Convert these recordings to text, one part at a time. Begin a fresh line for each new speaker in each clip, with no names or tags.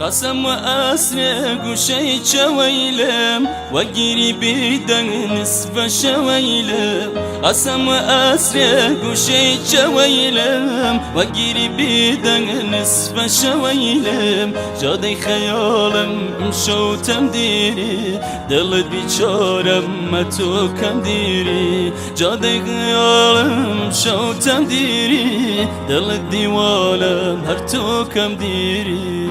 قسم وأسرع قشي شويلم وقري بيدن نصف شويلم قسم وأسرع قشي شويلم وقري بيدن نصف شويلم جادي خيالم مشو تمديري دلت بيشارم ما تو كم ديري جادي خيالم مشو تمديري دلت ديوالم هر تو كم ديري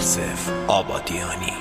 Yusuf Abadiani,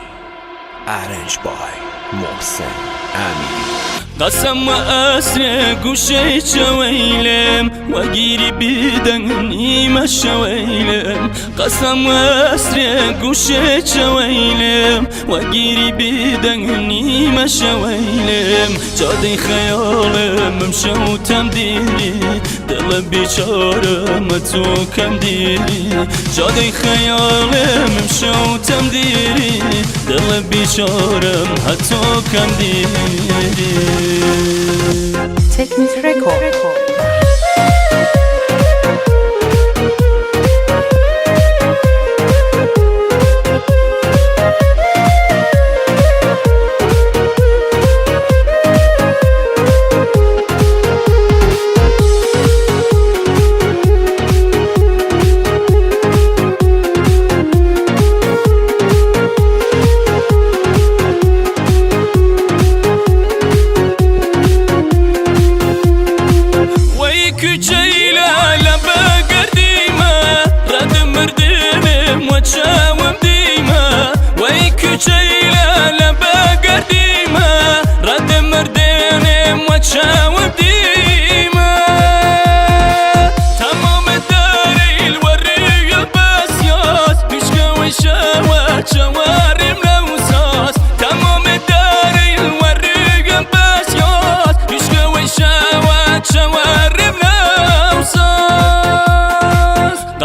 arranged by Mohsen Amiri.
قسم وأسرع قشي شويلم وقيري بيدني ما شويلم قسم وأسرع قشي شويلم وقيري بيدني ما شويلم جادي خيالم مشو تمديري دل بيشارة ما تو كم ديري جادي خيالم مشو تمديري دل بيشارة ما تو كم ديري
Technic Record.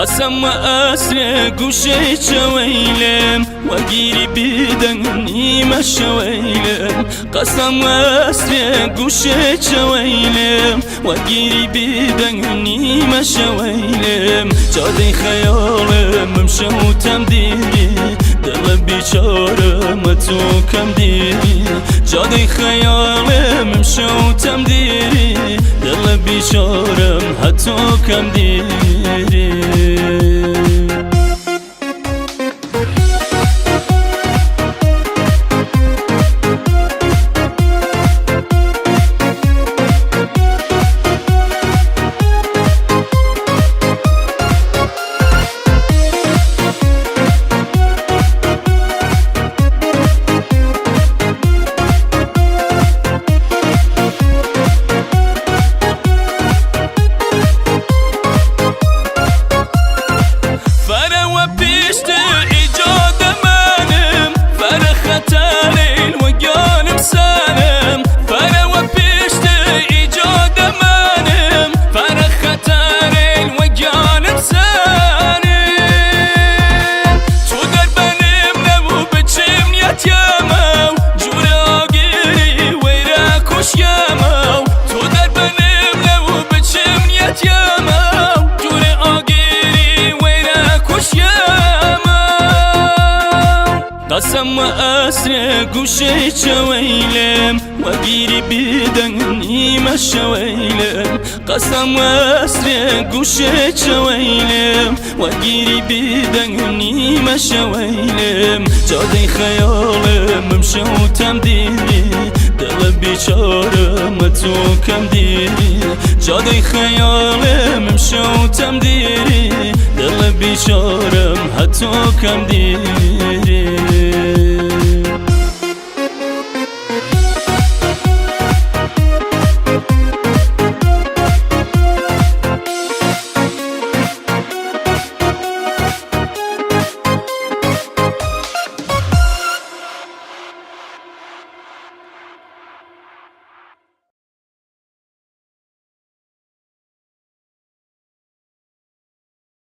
قسم وأسرع قشي شويلم وقيري بيدني ما شويلم قسم وأسرع قشي شويلم وقيري بيدني ما شويلم جادي خيالم مشو تمديري دل بيشارة ما تو كم ديري جادي خيالم مشو تمديري دل بيشارة ما تو كم ديري قسم وأسرع قشي شويلم وقيري بيدني ما شويلم قسم وأسرع قشي شويلم وقيري بيدني ما شويلم جادي خيالم مشو تمديري دل بيشارة ما تو كم ديري جادي خيالم مشو تمديري دل بيشارة ما تو كم ديري